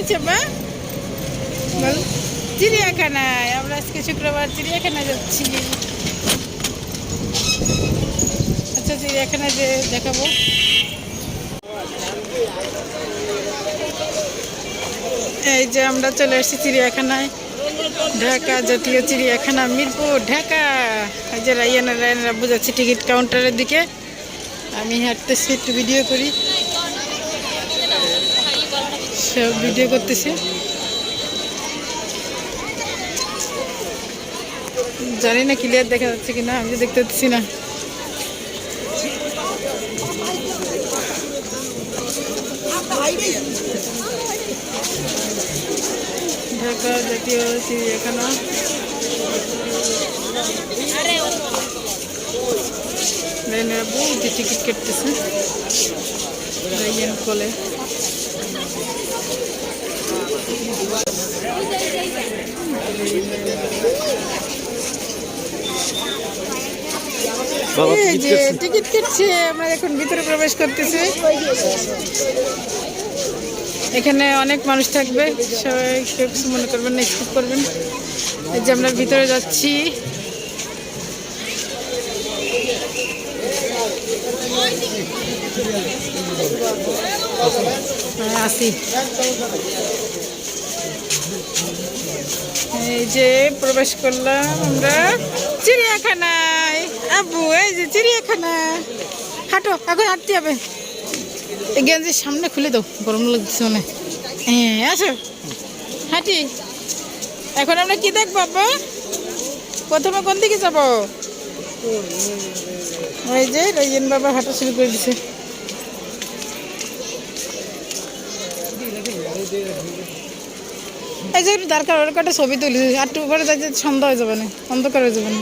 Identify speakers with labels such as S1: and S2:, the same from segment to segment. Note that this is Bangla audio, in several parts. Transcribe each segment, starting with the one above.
S1: আনছে বা বল? চিড়িয়াখানায়। আমরা আজকে শুক্রবার চিড়িয়াখানায় যাচ্ছি। আচ্ছা, চিড়িয়াখানায় যে দেখাবো। এই যে আমরা চলে এসেছি চিড়িয়াখানায়, ঢাকা জাতীয় চিড়িয়াখানা, মিরপুর, ঢাকা। এই যে রায়নারা বোঝাচ্ছে টিকিট কাউন্টারের দিকে। আমি হাঁটতেছি, একটু ভিডিও করি, সব ভিডিও করতেছি। জানি না ক্লিয়ার দেখা যাচ্ছে কিনা, আমি তো দেখতে পাচ্ছি না। ঢাকা জাতীয় চিড়িয়াখানা। টিকিট কাটতেছে রাইয়ান কলে। টিকিট কাটছে, আমরা এখন ভিতরে প্রবেশ করতেছি। এখানে অনেক মানুষ থাকবে, সবাই কিছু মনে করবেন না, স্কিপ করবেন। এই যে আমরা ভিতরে যাচ্ছি। আসি, এই যে প্রবেশ করলাম আমরা চিড়িয়াখানায়। আব্বু, এই যে চিড়িয়াখানা। হাঁটো, এখন হাঁটতে হবে। এই গেঞ্জির সামনে খুলে দাও, গরম লাগছে মনে। হ্যাঁ, আসো হাঁটি। এখন আমরা কি দেখবো আব্বা? প্রথমে কোন দিকে যাবো? ওই যে রাইয়ান বাবা হাঁটা শুরু করে দিছে। এই যে একটু দরকার, ওর কটা ছবি তুলি, আর একটু উপরে যাইতে সন্ধ্যা হয়ে যাবে না, অন্ধকার হয়ে যাবে না।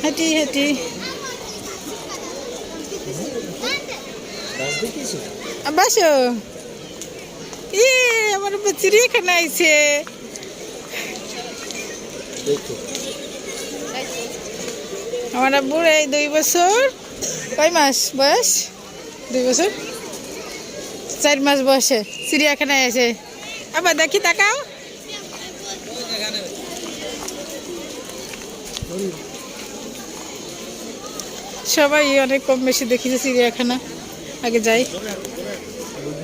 S1: হাঁটি হাঁটি বাসো। আমার চিড়িয়াখানা আইছে। আমার আব্বুর এই 2 বছর, কয় মাস বয়স? 2 বছর 4 মাস বয়সে চিড়িয়াখানায় আছে। আবার দেখি, তাকাও। সবাই অনেক কম বেশি দেখেছে চিড়িয়াখানা। আগে যাই।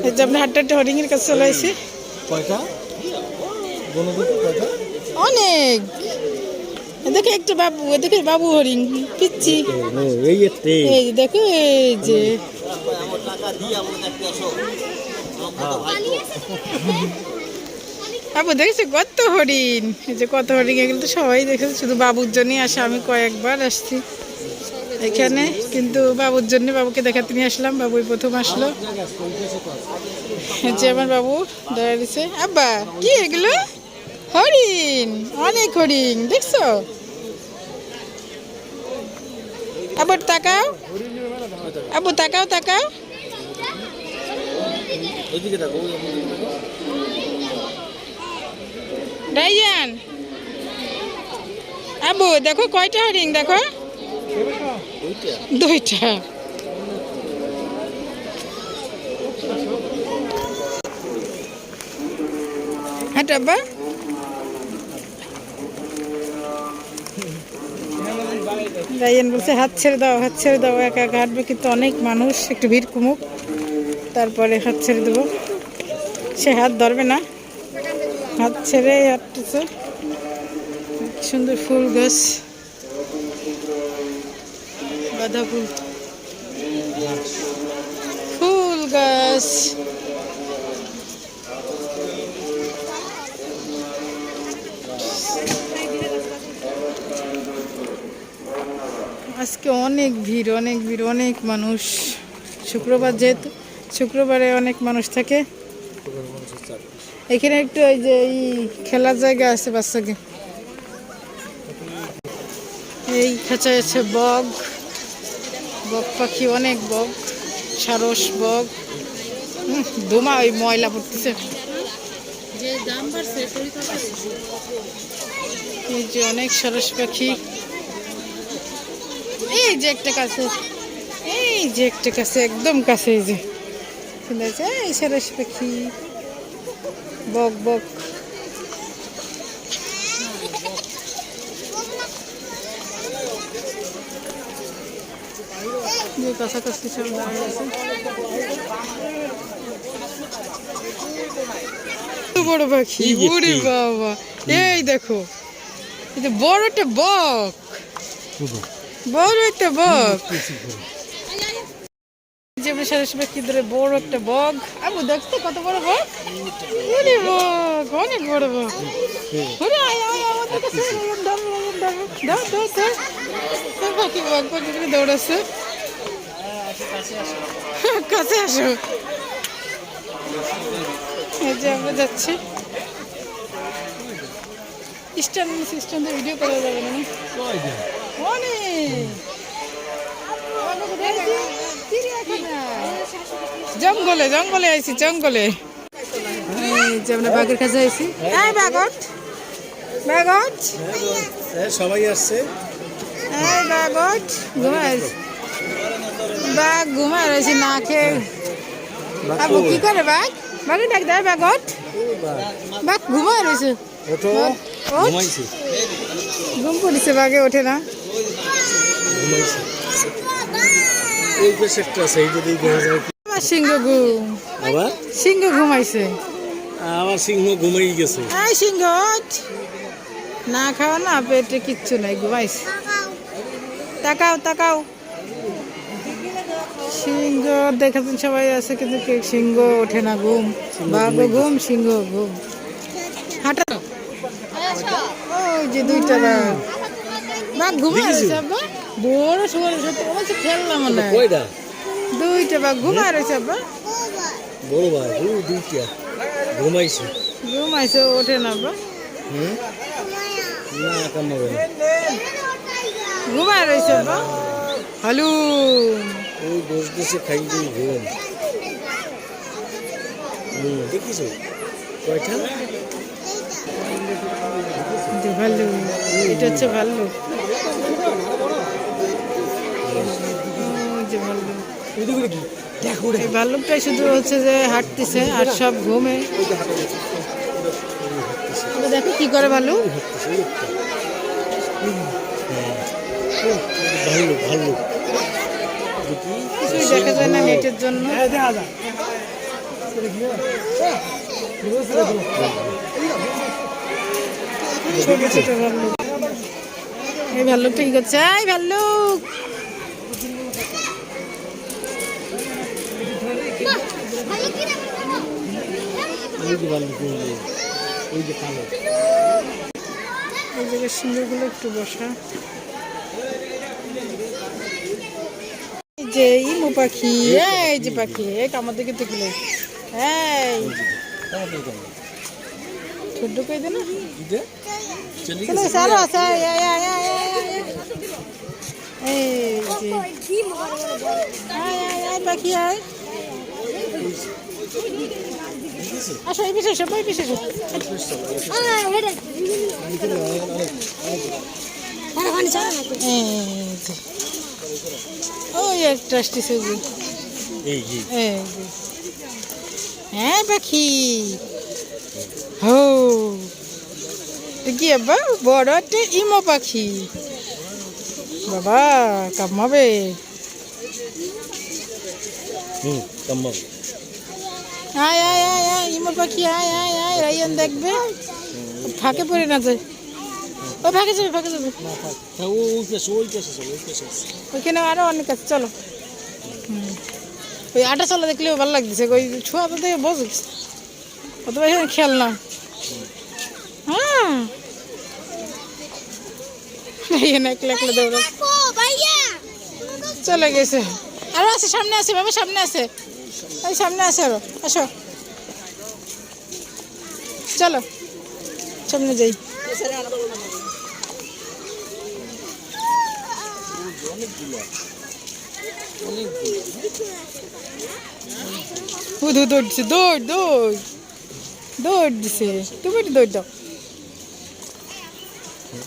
S1: এই যে আমরা হাট্টা হরিণের কাছে চলে আসি। অনেক দেখো, একটা বাবু, দেখো বাবু হরিণ, পিচ্ছি। এই যে দেখো, এই যে বাবু দেখেছে কত হরিণ। এই যে কত হরিণ, এগুলো তো সবাই দেখেছে, শুধু বাবুর জন্যই আসা। আমি কয়েকবার আসছি এখানে, কিন্তু বাবুর জন্য, বাবুকে দেখাতে নিয়ে আসলাম। বাবুই প্রথম আসলো। যে আমার বাবু দাঁড়িয়েছে। আব্বা, কি এগুলো? হরিণ, অনেক হরিণ দেখছো? আবার তাকাও, আব্বু তাকাও, তাকাও। রাইয়ান, আব্বু দেখো কয়টা হরিণ, দেখো 2টা। হাঁটো আব্বা। রাইয়ান বলছে হাত ছেড়ে দাও, হাত ছেড়ে দাও, একা একা হাঁটবে, কিন্তু অনেক মানুষ, একটু ভিড় কমুক, তারপরে হাত ছেড়ে দেবো। সে হাত ধরবে না, হাত ছেড়ে হাঁটতেছে। সুন্দর ফুল গাছ, গাঁদা ফুল, ফুল গাছ। আজকে অনেক ভিড়, অনেক ভিড়, অনেক মানুষ। শুক্রবার যেহেতু, শুক্রবারে অনেক মানুষ থাকে এখানে। একটু ওই যে এই খেলার জায়গা আছে বাচ্চাকে। এই খাঁচায় আছে বগ, বগ পাখি, অনেক বগ, সারস বগ। ধুমা, ওই ময়লা পড়তেছে। এই যে অনেক সারস পাখি। এই যে একটা কাছে, এই এই যে একটা কাছে, একদম কাছে, এই যে শুনেছে এই সারস পাখি, বক বক। যে কাছাকাছি সব দাঁড়িয়ে আছে। বড় পাখি, ওরে বাবা, এই দেখো, এই যে বড় একটা বক, বড় একটা বক, যে সারস পাখি ধরে বড় একটা বক। আবু দেখতে কত বড় বক, ওরে বক, অনেক বড় বক। ওরে আয় আয় আমাদের কাছে, দাও দাও দাও, পাখি বক পাখি করে দৌড়াচ্ছে। কাছে আসো, এই যে আমরা যাচ্ছি। স্ট্যান্ড ভিডিও করা যাবে না, জঙ্গলে জঙ্গলে আইছি, জঙ্গলে। এই যে আমরা বাঘের কাছে আইছি। এই বাঘট, বাঘট,
S2: সবাই আসছে।
S1: এই বাঘট ঘুমাই, বাঘ ঘুমাই রয়েছে না খেয়ে। আবু কি করে বাঘ, বাঘে ডাক দেয় বাঘট, বাঘ ঘুমাই রয়েছে।
S2: ওঠো, ঘুমাইছে,
S1: ঘুম পড়েছে, বাঘে ওঠে না।
S2: ঘুমাইছে। এই পাশে একটা আছে, এই যদি দেখা যায়।
S1: আমার সিংহ ঘুম,
S2: আবার
S1: সিংহ ঘুমাইছে,
S2: আমার সিংহ ঘুমাই গেছে।
S1: এই সিংহ না খাওয়া না, পেটে কিচ্ছু নাই, ঘুমাইছে। তাকাও তাকাও, সিংহ দেখাতেন সবাই আছে, কিন্তু সিংহ ওঠে না, ঘুম। বাঘও ঘুম, সিংহ ঘুম। হাঁটা, ওই যে দুইটা বাঘ, বাঘ ঘুমায় রয়েছে। আব্বা বড় সবার সাথে খেললাম না, দুইটা বাঘ ঘুমায় রয়েছে। আব্বা
S2: বড় ভাই দুইটা ঘুমাইছে,
S1: ঘুমাইছে, ওঠে না। আব্বা
S2: না কামাবে না,
S1: ঘুমায় রয়েছে। আব্বা হ্যালো,
S2: ওই বস বসে খাই যে ঘুম। দেখিস কয়টা
S1: ভালো, এটা হচ্ছে ভালো, এই ভাল্লুকটাই শুধু হচ্ছে যে হাঁটতেছে, আর সব ঘুমে। দেখো কি করে ভালো,
S2: ভালো ভালো
S1: কিছুই দেখা যায় না নেটের জন্য। ছোট ছোট ভাল্লুক, এই ভাল্লুকটা কি করছে, এই ভাল্লুক,
S2: ওই যে কালো,
S1: এই জায়গায় সিংহগুলো একটু বসা। এই যে ইমু পাখি, এই যে পাখি, এই আমার দিকে দেখলে, এই ছোট কই দে না, চলো সারো আছে, এই যে আয় পাখি, আয় আসো, এই পিছিয়ে সব, এই পিছিয়ে সব। ওই একটা আসতেছে, হ্যাঁ পাখি, হো কি আব্বা, বড় একটা ইমো পাখি, বাবা কামাবে,
S2: কামাবে।
S1: আয় আয় আয় আয় ইমো পাখি, আয় আয় আয়, রাইয়ান দেখবে, ফাঁকে পড়ে না যায়, ও ফাঁকে যাবে, ফাঁকে যাবে, ওইখানে আরো অনেক আছে, চলো। ওই আটা চলা দেখলেও ভালো লাগতেছে, ওই ছোঁয়া তো দেখে বোঝ, অথবা এখানে খেলনা। হ্যাঁ একলা একলা দৌড়া চলে গেছে, আরো আছে সামনে আছে, বাবা সামনে আছে, ওই সামনে আছে আরো, আসো চলো সামনে যাই। দৌড় দিছে, দৌড় দৌড় দৌড় দিছে, তুমি একটু দৌড় দাও।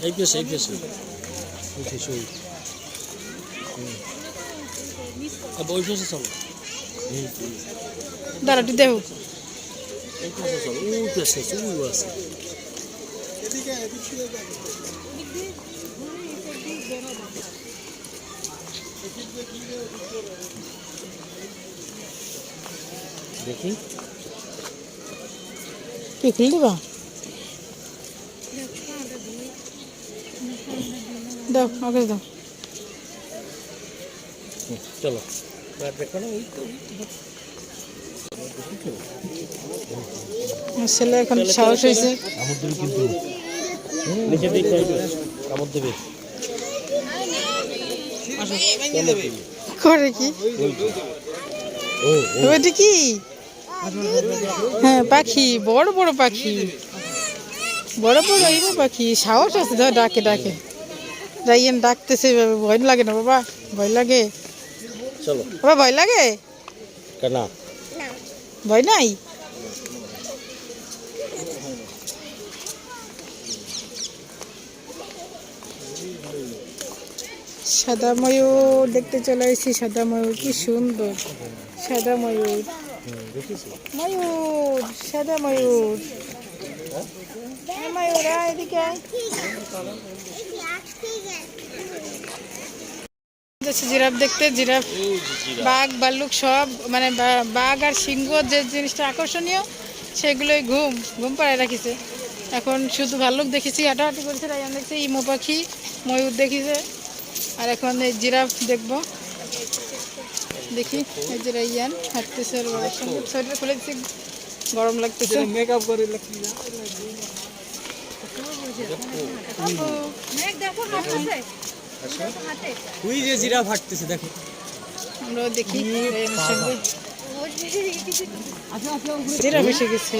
S2: এই পেছে এই পেছে ওই পাশে চলো,
S1: দাঁড়াটি দেহ
S2: ওই পাশে চলো, ওই পাশে ওই আছে। দেখি
S1: কি খুলে দিবা দাও আগে দাও
S2: চলো দেখো না, ওই তো
S1: আমার ছেলে এখন সাহস হয়েছে
S2: কামড় দেবে কিন্তু, নিচে দিক কামড় দেবে।
S1: করে কি ওইটা কি? হ্যাঁ পাখি, বড় বড় পাখি, বড় বড় এই পাখি, সাহস আছে ধর, ডাকে ডাকে রাইয়ান ডাকতেছে, ভয় লাগে না বাবা? ভয় লাগে
S2: চলো
S1: বাবা, ভয় লাগে?
S2: না
S1: ভয় নাই? সাদা ময়ূর দেখতে চলে এসেছি, সাদা ময়ূর কি সুন্দর, সাদা ময়ূর, ময়ূর, সাদা ময়ূর, ময়ূর আয় এদিকে আয়। যাচ্ছি জিরাফ দেখতে, জিরাফ, বাঘ ভাল্লুক সব, মানে বাঘ আর সিংহ যে জিনিসটা আকর্ষণীয় সেগুলোই ঘুম পাড়ায় রাখিছে। এখন শুধু ভাল্লুক দেখেছি, হাঁটাহাঁটি করছে, রায়ান দেখছে ইমো পাখি, ময়ূর দেখিছে, আর এখন এই জিরাফ দেখবো। দেখি এই যে রায়ান হাঁটতেছে, সোয়েটার খুলে দিচ্ছে, গরম লাগতেছে।
S2: মেকআপ করে ওই যে জিরাফ হাঁটতেছে দেখো,
S1: আমরা দেখি জিরাফ এসে গেছে।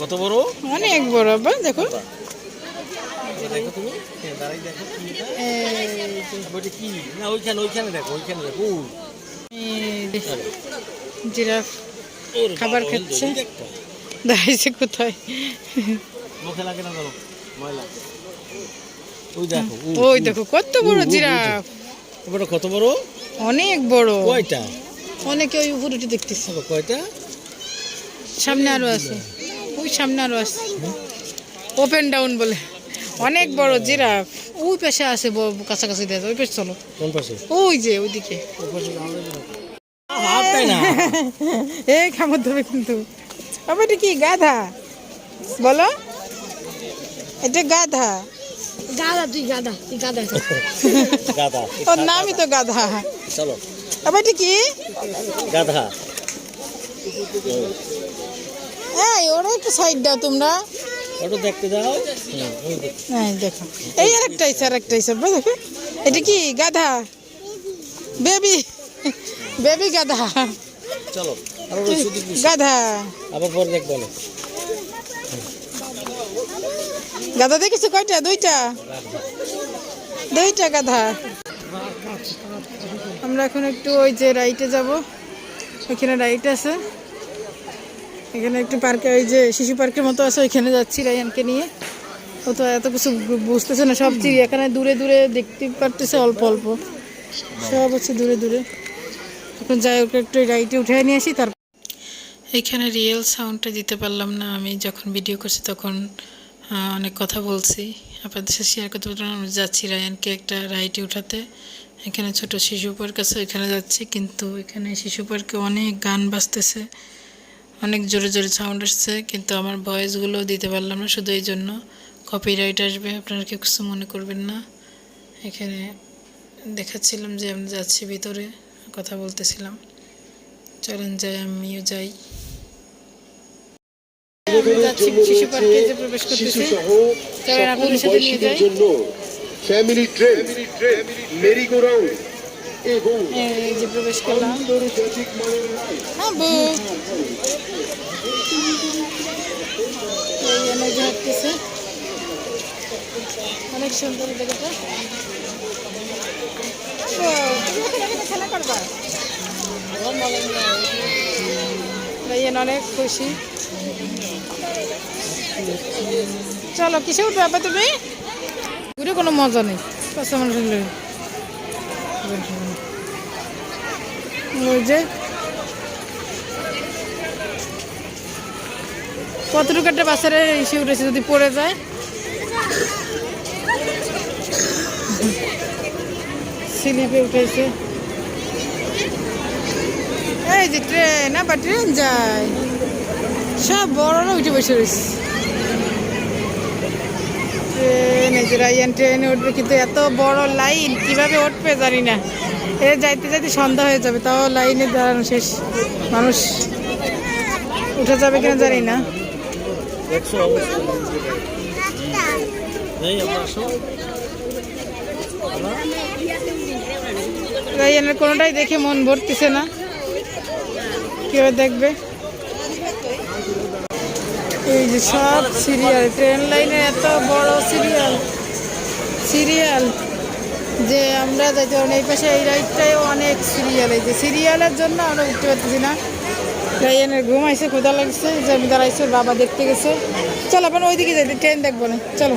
S2: কত বড়,
S1: অনেক বড় আবার দেখো,
S2: দেখো তুমি দাঁড়াই দেখো কি না, ওইখানে ওইখানে দেখো, ওইখানে দেখো
S1: জিরাফ খাবার খাচ্ছে, দাঁড়িয়েছে কোথায়?
S2: মুখে লাগে না ধরো ময়লা। ওই দেখো,
S1: ওই দেখো কত বড় জিরাফ,
S2: বড় কত বড়,
S1: অনেক বড়।
S2: কয়টা?
S1: অনেকে ওই উপরে উঠে দেখতেছে,
S2: কয়টা?
S1: সামনে আরো আছে, ওই সামনে আরো আছে, ওপেন ডাউন বলে, অনেক বড় জিরাফ। ওই পাশে আছে কাছাকাছি দেখা, ওই পাশে চলো।
S2: কোন পাশে?
S1: ওই যে ওইদিকে, এই খামর ধরবে কিন্তু। আবার এটা কি গাধা বলো? এটা গাধা, গাধা, তুই গাধা, তুই গাধা,
S2: গাধা,
S1: ওর নামই তো গাধা।
S2: চলো
S1: আবার এটা কি?
S2: গাধা।
S1: এই ওরা একটু সাইড দাও তোমরা,
S2: ওটা দেখতে দাও।
S1: হ্যাঁ দেখো, এই আরেকটা আছে, আরেকটা আছে, দেখো এটা কি? গাধা, বেবি, বেবি গাধা,
S2: চলো
S1: গাধা,
S2: আবার পরে দেখবো না।
S1: গাধা দেখেছো কয়টা? দুইটা, দুইটা গাধা। আমরা এখন একটু ওই যে রাইটে যাব, ওইখানে রাইট আছে, এখানে একটু পার্কে, ওই যে শিশু পার্কের মতো আছে, ওইখানে যাচ্ছি রায়ানকে নিয়ে। ও তো এত কিছু বুঝতেছে না, সব চিড়িয়াখানায় দূরে দূরে দেখতে পারতেছে, অল্প অল্প সব হচ্ছে দূরে দূরে। এখন যাই, ওকে একটু রাইটে উঠে নিয়ে আসি। তারপর এখানে রিয়েল সাউন্ডটা দিতে পারলাম না, আমি যখন ভিডিও করছি তখন অনেক কথা বলছি, আপনাদের সাথে শেয়ার করতে পারলাম। আমরা যাচ্ছি রায়ানকে একটা রাইডে উঠাতে, এখানে ছোট শিশু পার্ক আছে, ওইখানে যাচ্ছি। কিন্তু এখানে শিশু পার্কে অনেক গান বাজতেছে, অনেক জোরে জোরে সাউন্ড আসছে, কিন্তু আমার ভয়েসগুলো দিতে পারলাম না, শুধু এই জন্য কপিরাইট আসবে, আপনারা কেউ কিছু মনে করবেন না। এখানে দেখাচ্ছিলাম যে আমরা যাচ্ছি ভিতরে, কথা বলতেছিলাম। চলেন যাই, আমিও যাই। যাচ্ছি শিশু পার্কে, যে প্রবেশ করতেছি, চলেন আপনাদের সাথে নিয়ে যাই।
S3: Family train, Mary go round এবং
S1: এই যে প্রবেশ করলাম। হ্যাঁ বউ, এই এনে যে হাঁটতেছে, অনেক সুন্দর জায়গাটা। খেলা করবা? ভাইয়ান অনেক খুশি। চলো, কিসে উঠবে আবার তুমি? ঘুরে কোনো মজা নেই, কাঁচা মানুষ ওই যে কতটুকু একটা বাসারে এসে উঠেছে, যদি পড়ে যায় স্লিপে উঠেছে। এই যে ট্রেন, আবার ট্রেন যায়, সব বড়রা উঠে বসে রয়েছে। ট্রেন, এই যে রায়ান ট্রেনে উঠবে, কিন্তু এত বড় লাইন কিভাবে উঠবে জানি না। এ যাইতে যাইতে সন্ধ্যা হয়ে যাবে, তাও লাইনে দাঁড়ানো শেষ। মানুষ উঠে যাবে কিনা জানি না। রায়ানের কোনোটাই দেখে মন ভরতেছে না, কেউ দেখবে। এই যে সব সিরিয়াল, ট্রেন লাইনে এত বড় সিরিয়াল যে আমরা যাইতে পারি না। এই পাশে এই রাইডটাই অনেক সিরিয়াল, এই যে সিরিয়ালের জন্য আমরা উঠতে পারতেছি না। রায়ানের ঘুম আইসে, ক্ষুধা লাগছে, যে আমি দাঁড়াইছে, বাবা দেখতে গেছে। চলো আপনার ওইদিকে যাইতে, ট্রেন দেখবো না, চলো।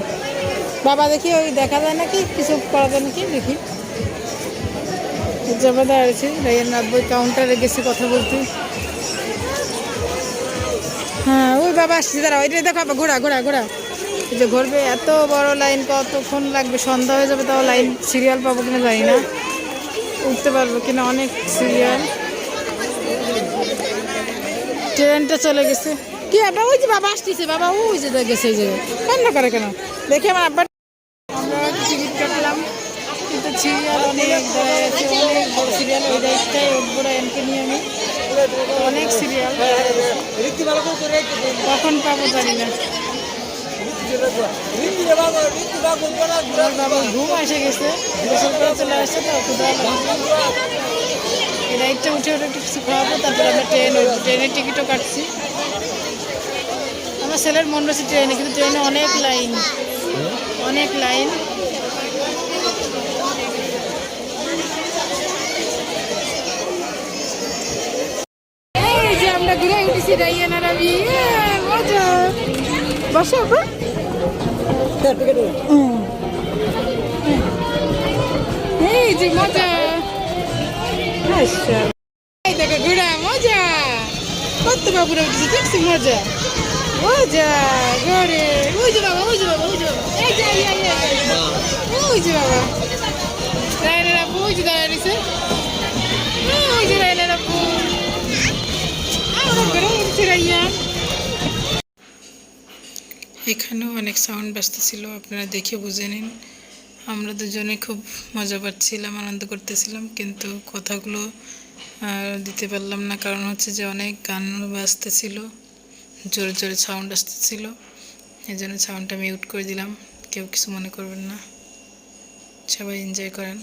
S1: বাবা দেখি ওই দেখা যায় নাকি, কিছু করা যায় নাকি দেখি। জমা দাঁড়িয়েছি, রায়ান রাখবো কাউন্টারে গেছি কথা বলতে। হ্যাঁ ওই বাবা আসছি, দাঁড়া ওইটা দেখো, ঘোরা ঘোরা ঘোরা, এই যে ঘুরবে। এত বড় লাইন, কতক্ষণ লাগবে, সন্ধ্যা হয়ে যাবে, তাও লাইন সিরিয়াল পাবো কিনা জানি না, উঠতে পারবো কিনা। অনেক সিরিয়াল। ট্রেনটা চলে গেছে কি আব্বা? ওই যে বাবা আসতেছে, বাবা ওই যে গেছে, এই যে কান্না করে কেন দেখে আমার আব্বা। আমরা টিকিট কাটলাম, কিন্তু সিরিয়াল অনেক দাঁড়ায় আছে, অনেক বড় সিরিয়াল। ওই রাইডটাই উঠবো রায়ানকে নিয়ে আমি, অনেক সিরিয়াল, কখন পাবো জানি না। বাবা ঘুম এসে গেছে, গোসল করে চলে আসছে, তো ক্ষুধা লাগছে। এই রাইডটা উঠে একটু কিছু খাওয়াবো, তারপরে আমরা ট্রেনের টিকিটও কাটছি। আমার ছেলের মন রয়েছে ট্রেনে, কিন্তু ট্রেনে অনেক লাইন, অনেক লাইন। এই যে আমরা ঘুরে উঠেছি রায়ান আর আমি, মজা। বসো আপা, এই যে মজা। এই দেখো ঘোড়া, মজা। কত বাবুরা উঠেছি, দেখছি মজা মজা ঘরে। ওই যে বাবা, ওই যে বাবা, ওই যে বাবা, এই যে ওই যে বাবা রায়ানের আপু, ওই যে দাঁড়ায় রয়েছে, ওই যে রায়ানের আপু। আমরা ঘরে উঠছি রায়ান। এখানেও অনেক সাউন্ড বাজতেছিল, আপনারা দেখে বুঝে নিন। আমরা দুজনে খুব মজা পাচ্ছিলাম, আনন্দ করতেছিলাম, কিন্তু কথাগুলো দিতে পারলাম না, কারণ হচ্ছে যে অনেক গান বাজতেছিল, জোরে জোরে সাউন্ড আসতেছিল, এই জন্য সাউন্ডটা মিউট করে দিলাম। কেউ কিছু মনে করবেন না, সবাই এনজয় করেন।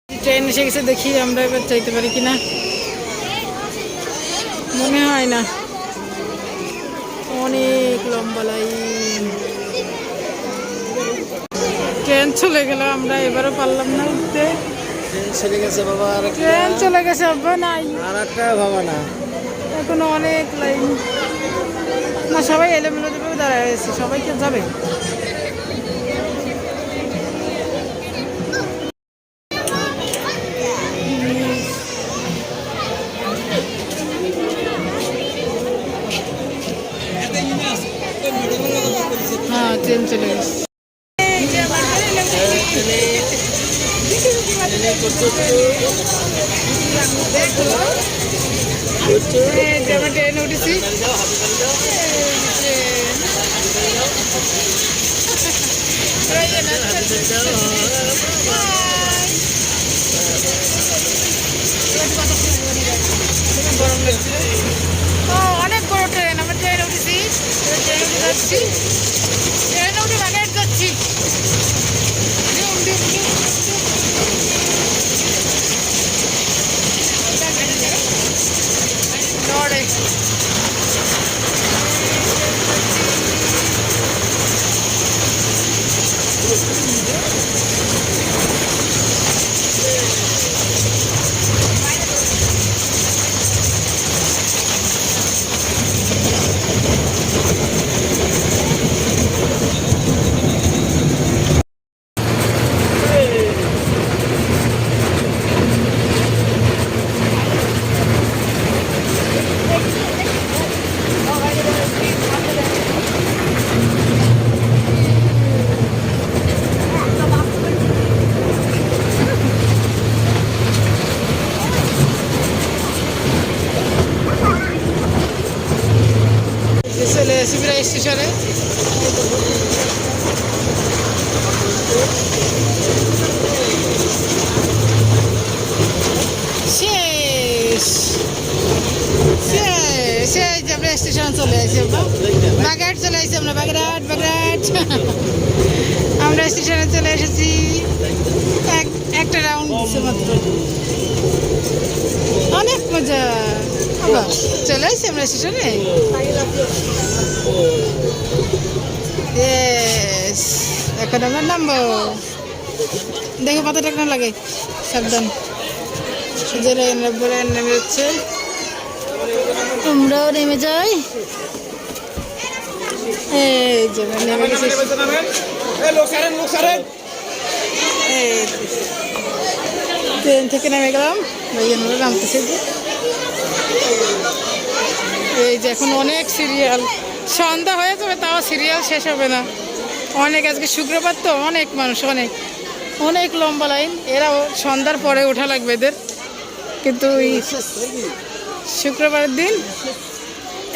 S1: ট্রেন এসে গেছে, দেখি আমরা এবার চাইতে পারি কিনা, মনে হয় না। অনেক লম্বা লাইন, ট্রেন চলে গেল, আমরা এবারও পারলাম না উঠতে।
S2: চলে গেছে বাবা,
S1: ট্রেন চলে গেছে, আব্বা নাই,
S2: আর একটা বাবা না,
S1: এখনো অনেক লাইন। না সবাই এলোমেলো দেবে দাঁড়ায় রয়েছে, সবাই কেউ যাবে। হ্যাঁ ট্রেন চলে গেছে। আমরা ট্রেনে উঠেছি, গরম লাগছে। ও অনেক বড় ট্রেন, আমরা ট্রেনে উঠেছি, ট্রেনে উঠে যাচ্ছি, ট্রেনে উঠে বাগায় যাচ্ছি। আছি প্রায় স্টেশনে। শেষ শেষ শেষ যে আমরা স্টেশনে চলে আসি। আমরা বাগেরহাট চলে আসি। আমরা বাগেরহাট বাগেরহাট আমরা স্টেশনে চলে এসেছি। একটা রাউন্ড দিচ্ছে মাত্র, অনেক মজা। আবার চলে আসি আমরা স্টেশনে। Yes, এখন আমরা নামবো। দেখো কত টাকা লাগে, সাবধান। নেমে যাচ্ছে, আমরাও নেমে যাই। এই যে নেমে গেছি। ট্রেন থেকে নেমে গেলাম, ভাইয়ানরা নামতেছে। এই যে এখন অনেক সিরিয়াল, সন্ধ্যা হয়ে যাবে তাও সিরিয়াল শেষ হবে না। অনেক, আজকে শুক্রবার তো অনেক মানুষ, অনেক অনেক লম্বা লাইন। এরাও সন্ধ্যার পরে ওঠা লাগবে এদের, কিন্তু এই শুক্রবারের দিন।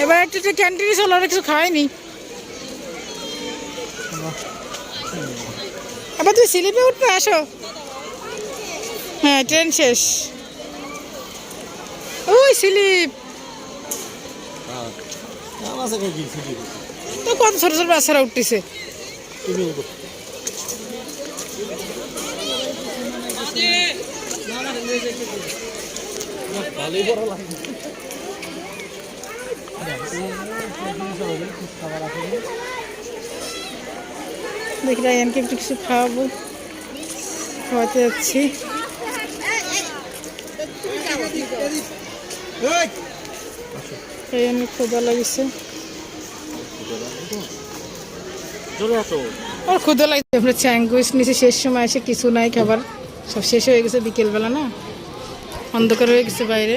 S1: এবার একটু ক্যান্টিনে চলো, আর কিছু খাওয়াইনি। এবার তুই স্লিপে উঠবে, আসো। হ্যাঁ, ট্রেন শেষ। ওই স্লিপ তো কত ছোট ছোট বাচ্চারা উঠতেছে। দেখি রায়ানকে একটু কিছু খাওয়াবো, খাওয়াতে যাচ্ছি। রায়ানের ক্ষুধা লাগিছে, ওর ক্ষুধা লাগছে। আমরা স্যান্ডউইচ নিচে, শেষ সময় এসে কিছু নাই খাবার, সব শেষ হয়ে গেছে। বিকেলবেলা না, অন্ধকার হয়ে গেছে বাইরে।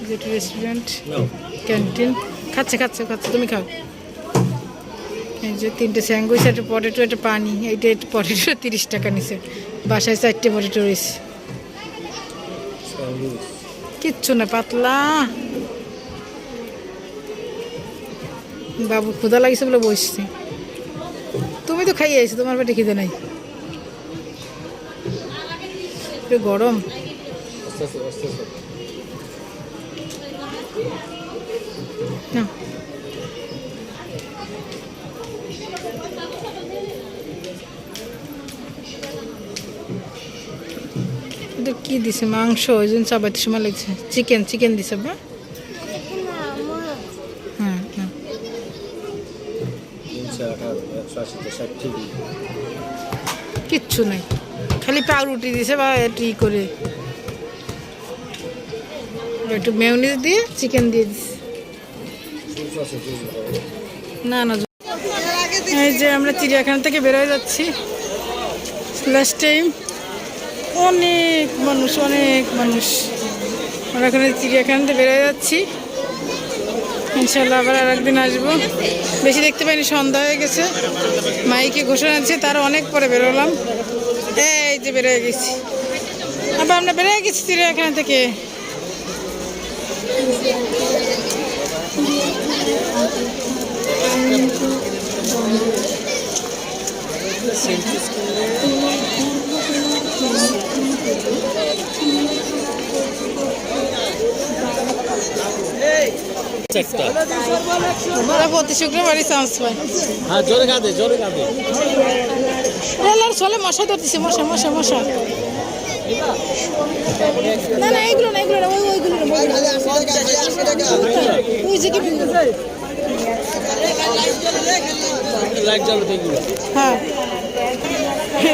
S1: যেটা রেস্টুরেন্ট ক্যান্টিন, খাচ্ছে খাচ্ছে খাচ্ছে, তুমি খাও। এই যে 3টে স্যান্ডউইচ, একটা পটেটো, একটা পানি। এইটা পটেটো 30 টাকা নিছে। বাসায় 4টে পটেটো রয়েছে। কিচ্ছু না, পাতলা। বাবু ক্ষুধা লাগিছে বলে বসছি। তুমি তো খাইয়ে আইছো, তোমার পেটে খিদে নাই। একটু গরম। না কি দিছে? মাংস, ওই জন্য চাবাইতে সময় লাগছে। চিকেন, চিকেন দিছে। বা হ্যাঁ হ্যাঁ, কিচ্ছু নাই, খালি পাউরুটি দিছে বা এটি করে একটু মেয়োনিজ দিয়ে চিকেন দিয়ে দিছে। না না, এই যে আমরা চিড়িয়াখানা থেকে বেরোয় যাচ্ছি লাস্ট টাইম। অনেক মানুষ, অনেক মানুষ। আমরা এখানে চিড়িয়াখানাতে বেরোয় যাচ্ছি। ইনশাল্লাহ আবার আর একদিন আসবো। বেশি দেখতে পাইনি, সন্ধ্যা হয়ে গেছে। মাইকে ঘোষণা আছে, তার অনেক পরে বেরোলাম। এই যে বেরোয় গেছি, আবার আমরা বেরোয় গেছি চিড়িয়াখানা থেকে। প্রতি শুক্রবারই চান্স পাই।
S2: হ্যাঁ, জোরে কাঁদে, জোরে কাঁদে।
S1: চলে, মশা ধরতেছে, মশা মশা মশা। না না, এইগুলো না, এইগুলো না, ওইগুলো না। ওই যে কি, হ্যাঁ,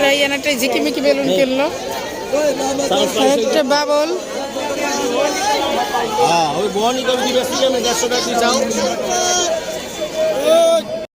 S1: রাইয়ান একটা ঝিকিমিকি বেলুন কিনলো, একটা বাবল।
S2: ওই বনি কবি 150 টাকা চাও।